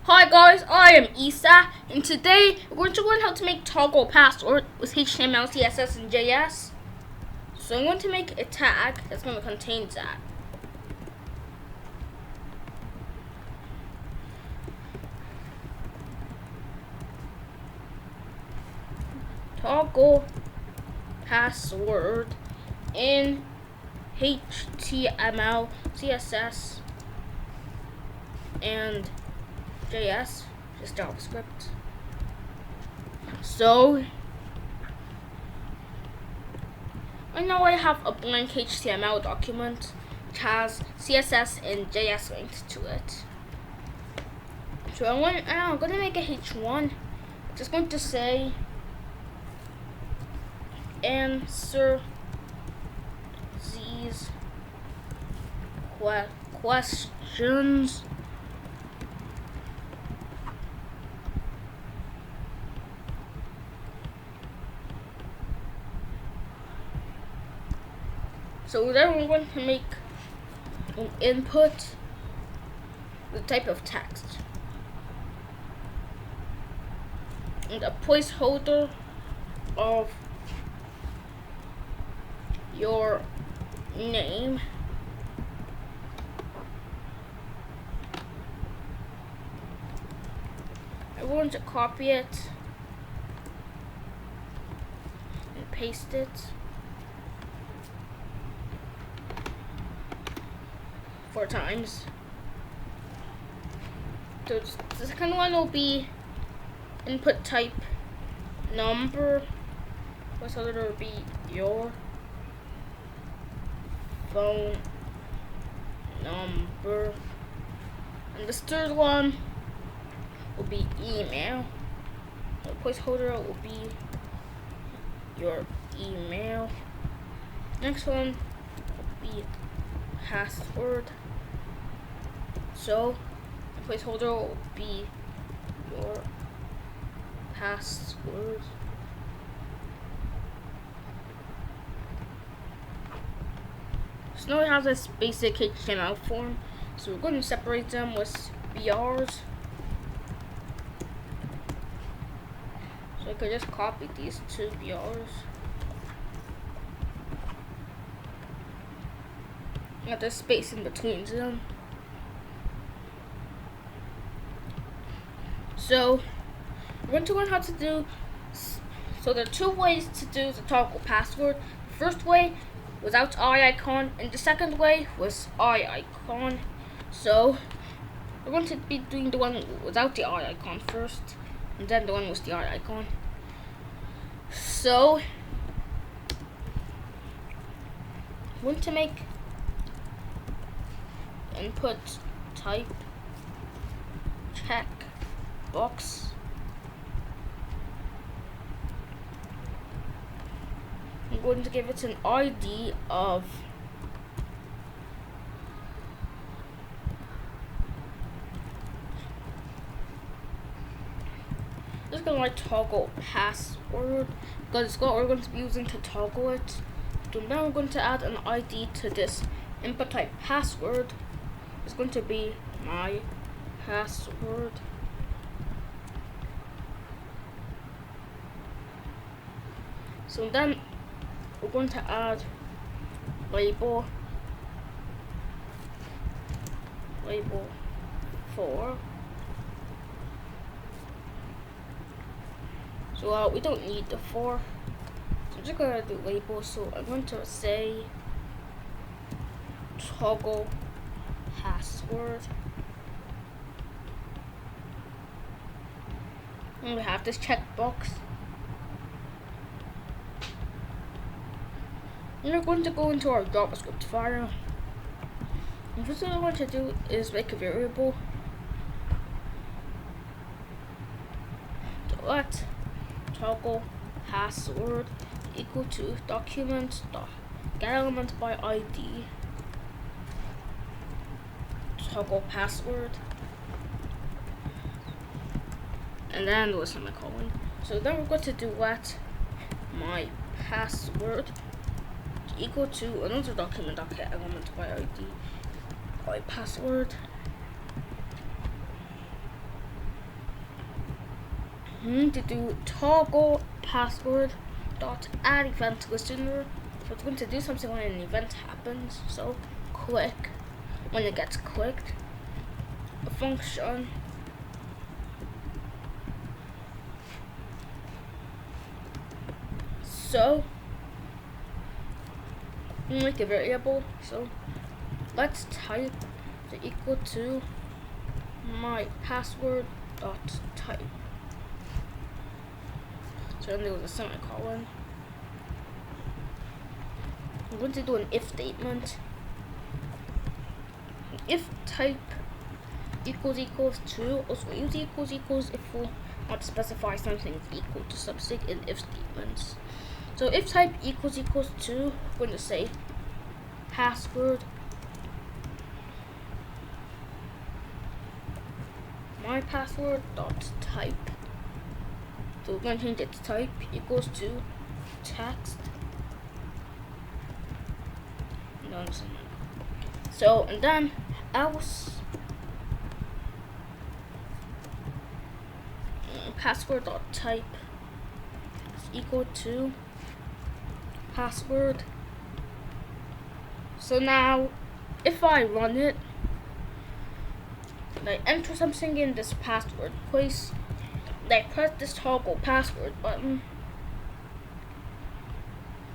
Hi guys, I am Isa, and today we're going to learn how to make toggle password with HTML, CSS, and JS. So I'm going to make a tag that's going to contain that. Toggle password in HTML, CSS, and JS, just JavaScript. So right now I have a blank HTML document which has CSS and JS linked to it. So I'm going to make a H1. Just going to say answer these questions. So then we're going to make an input, the type of text, and a placeholder of your name. I'm going to copy it and paste it 4 times. So the second one will be input type number. First other will be your phone number, and this third one will be email. The placeholder will be your email. Next one will be password. So the placeholder will be your password. So now we have this basic HTML form. So we're going to separate them with BRs. So I could just copy these 2 BRs. Got the space in between them. So we're going to learn how to do. So there are 2 ways to do the toggle password. The first way without eye icon, and the second way was eye icon. So we're going to be doing the one without the eye icon first, and then the one with the eye icon. So I'm going to make input type check box. I'm going to give it an ID of just gonna write toggle password because it's what we're going to be using to toggle it. So now we're going to add an ID to this input type password. It's going to be my password. So then we're going to add label 4. So we don't need the 4. So I'm just gonna do label. So I'm going to say toggle password. And we have this checkbox. And we're going to go into our JavaScript file. And first thing I want to do is make a variable. So let toggle password equal to document dot get element by ID toggle password, and then the semicolon. So then we're going to do let my password equal to another document get element by ID by password we need to do toggle password dot add event listener. So it's going to do something when an event happens. So click when it gets clicked. A function so make a variable. So let's type the equal to my password dot type. So then there was a semicolon. I'm going to do an if statement. If type equals to, also use equals if we want to specify something equal to something in if statements. So if type equals to, I'm going to say password my password dot type. So we're going to change it to type equals to text. So and then else password dot type is equal to password. So now if I run it and I enter something in this password place, and I press this toggle password button,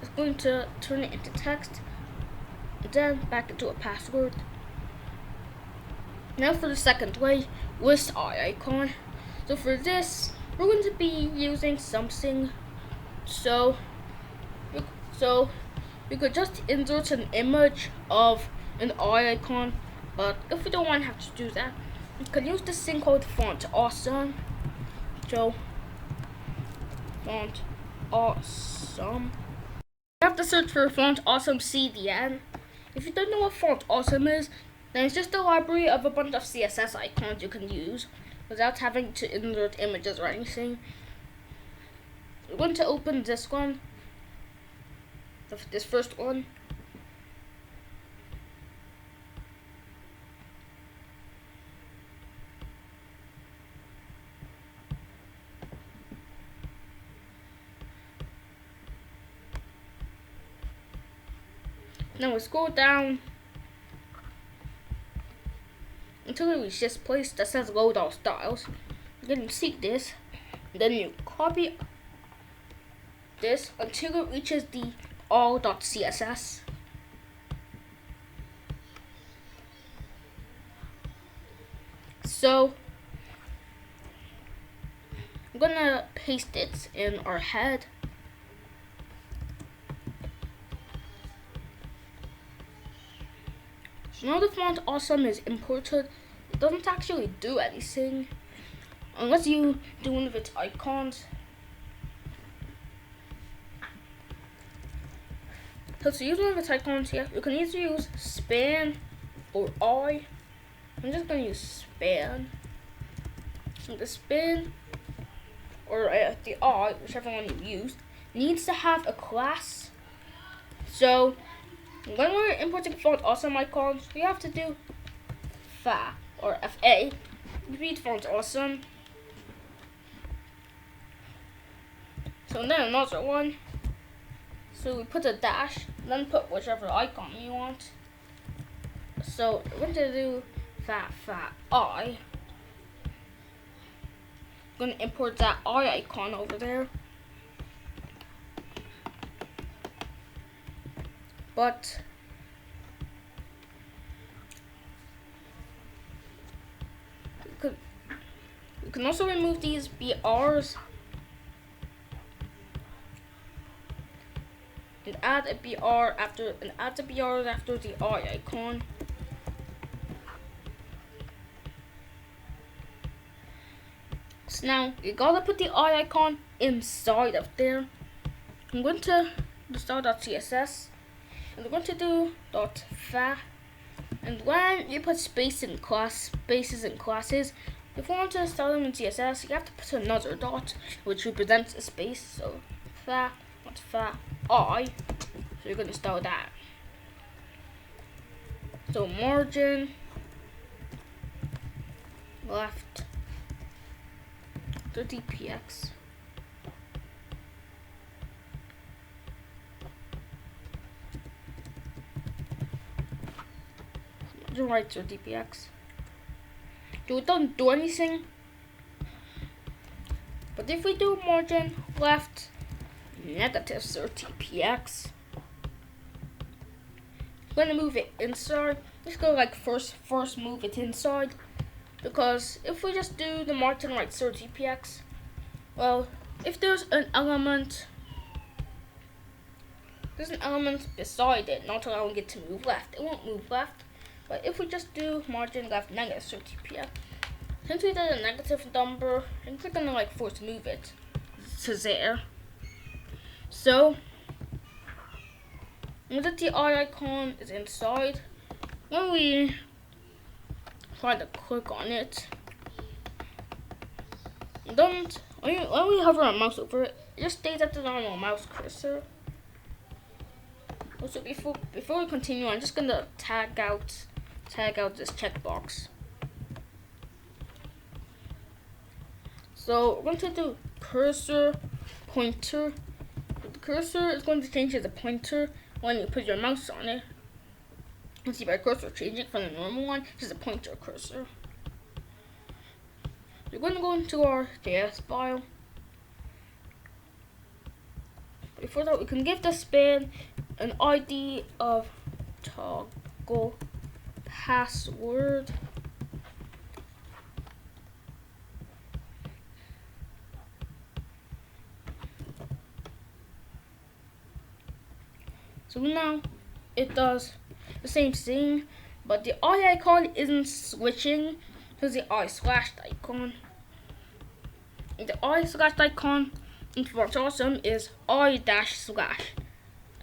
it's going to turn it into text and then back into a password. Now for the second way, with eye icon. So for this, we're going to be using something. So we could just insert an image of an eye icon, but if we don't want to have to do that, we can use this thing called font awesome. So font awesome. You have to search for font awesome CDN. If you don't know what font awesome is, then it's just a library of a bunch of CSS icons you can use without having to insert images or anything. We're going to open this one, this first one. Now we scroll down until we reach this place that says load all styles. Then you seek this, and then you copy this until it reaches the all.css. So I'm gonna paste it in our head. Now the font awesome is imported. It doesn't actually do anything unless you do one of its icons. So to use one of its icons here, you can either use span or I. I'm just going to use span. So the span or the I, whichever one you use, needs to have a class. So when we're importing font awesome icons, we have to do fa or fa. Read font awesome. So then another one. So we put a dash, then put whichever icon you want. So we're going to do fa I. I'm going to import that I icon over there. But we can also remove these BRs and add a BR after the I icon. So now you gotta put the I icon inside of there. I'm going to start.css and we're going to do .fa, and when you put spaces in classes, if you want to style them in CSS, you have to put another dot which represents a space. So fa I. So you're going to style that. So margin left 30px. Right 30px. So it doesn't do anything. But if we do margin left negative 30px, I'm gonna move it inside. Just go like first move it inside, because if we just do the margin right 30px, well, if there's an element beside it not allowing it to move left, it won't move left. But if we just do margin left negative 30px, since we did a negative number, it's gonna like force move it to there. So now that the eye icon is inside, when we try to click on it, when we hover our mouse over it, it just stays at the normal mouse cursor. Also, before we continue, I'm just gonna tag out this checkbox. So we're going to do cursor pointer. The cursor is going to change to the pointer when you put your mouse on it. You see my cursor changing from the normal one to the pointer cursor. We're going to go into our JS file. Before that, we can give the span an ID of toggle password. So now it does the same thing, but the eye icon isn't switching to the eye slash icon. And the eye slash icon, and what's awesome, is eye dash slash.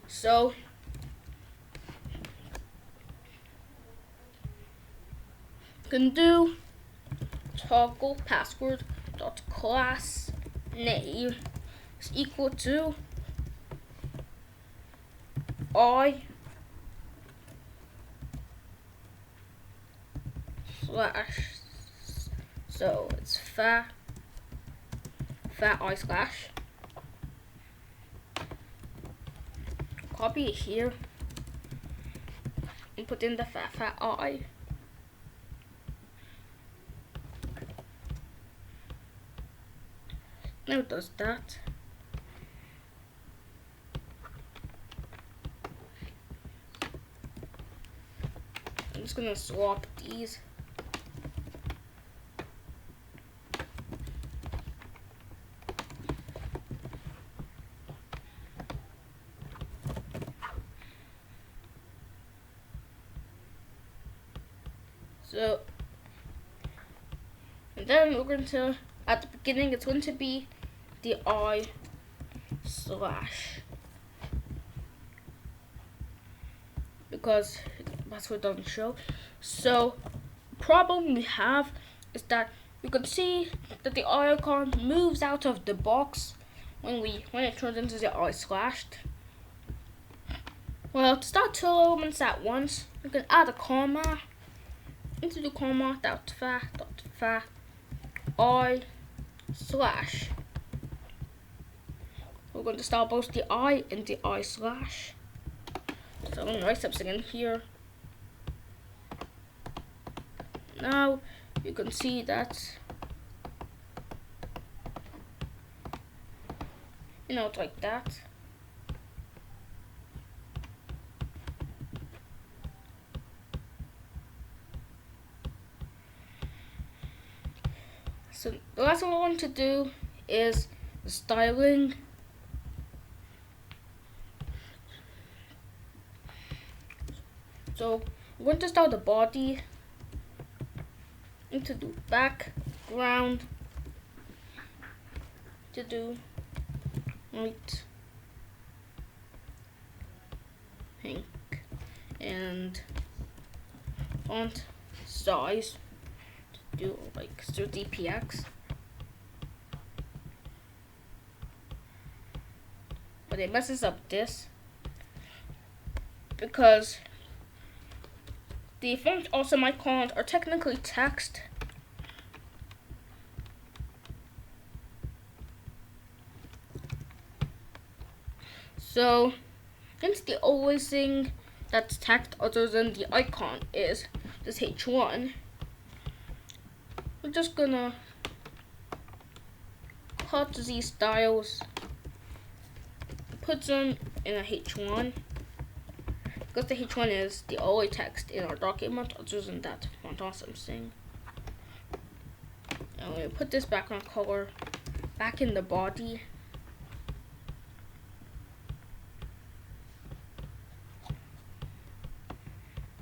So you can do toggle password dot class name is equal to eye slash, so it's fat eye slash. Copy it here and put in the fat eye. Now it does that. I'm just gonna swap these. So, and then we're going to, at the beginning, it's going to be the eye slash, because password doesn't show. So problem we have is that we can see that the eye icon moves out of the box when it turns into the eye slashed. Well, to start two elements at once, we can add a comma into the comma dot fat eye slash. We're going to start both the eye and the eye slash. So I'm going to write something in here. Now you can see that, it's like that. So the last one I want to do is the styling. So I'm going to start the body, and to do background, to do white, pink, and font size to do like 30px. But it messes up this because the font awesome icons are technically text. So since the only thing that's text other than the icon is this H1, we're just gonna cut these styles, put them in a H1, because the H1 is the only text in our document other than that font awesome thing. And we'll put this background color back in the body.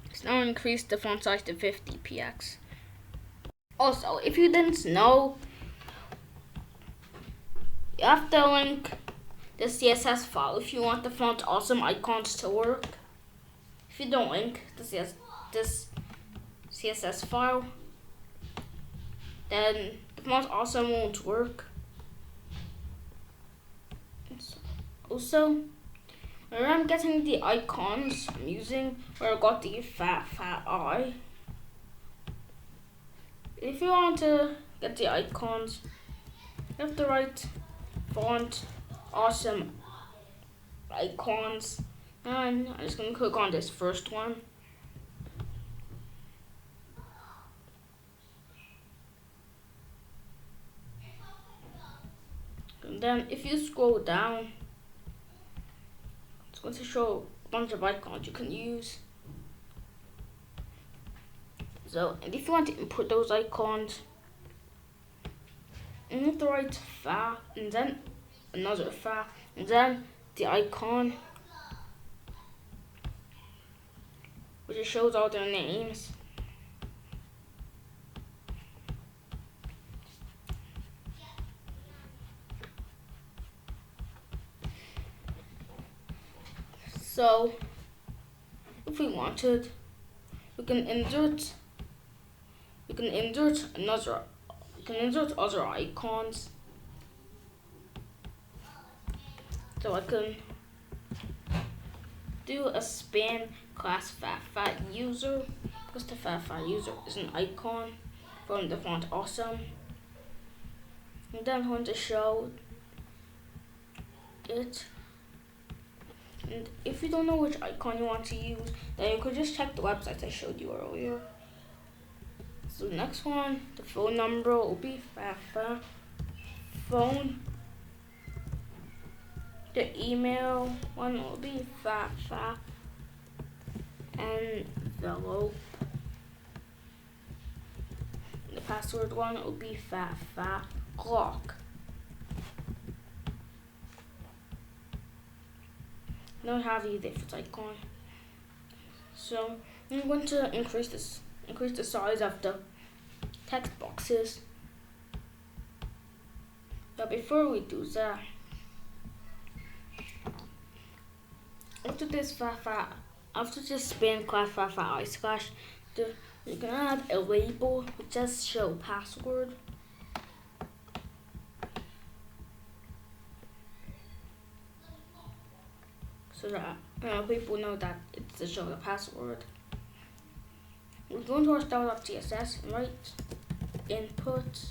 Let's now increase the font size to 50 px. Also, if you didn't know, you have to link the CSS file if you want the font awesome icons to work. If you don't link this CSS file, then the font awesome won't work. Also, where I'm getting the icons I'm using, where I got the fat eye. If you want to get the icons, you have to write font awesome icons, and I'm just gonna click on this first one. And then if you scroll down, it's going to show a bunch of icons you can use. So, and if you want to input those icons, you have to write fa, and then another fa, and then the icon, which shows all their names. So, if we wanted, we can insert other icons. So I can do a span class fat user, because the fat user is an icon from the font awesome. And then I'm going to show it. And if you don't know which icon you want to use, then you could just check the website I showed you earlier. So the next one, the phone number will be phone. The email one will be envelope. The password one will be clock. Now I have the different icon. So I'm going to increase the size of the text boxes. But before we do that, after this span class I slash, you can add a label which just show password. So that people know that it's to show the password. We're going to our style.css and write input.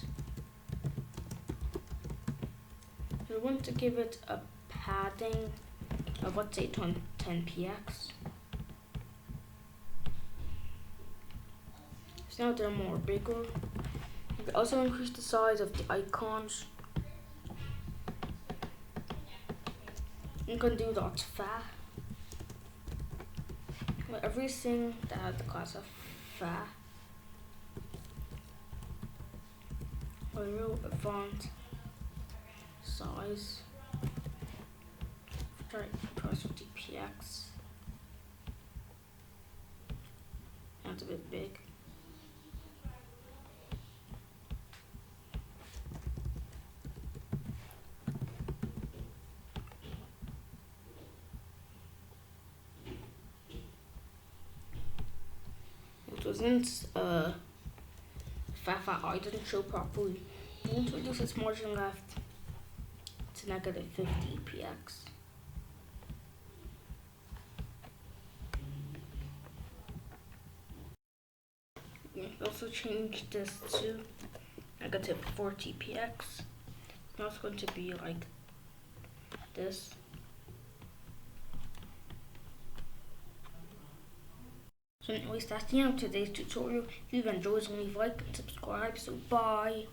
We're going to give it a padding of, let's say, 10 px. So now they're more bigger. We can also increase the size of the icons. You can do .fa with everything that has the class of fa. Or a font size. Try 50 px. That's a bit big. Since I didn't show properly, we need to reduce its margin left to negative 50 px. You can also change this to negative 40 px. Now it's going to be like this. So anyways, that's the end of today's tutorial. If you've enjoyed, leave a like and subscribe. So bye.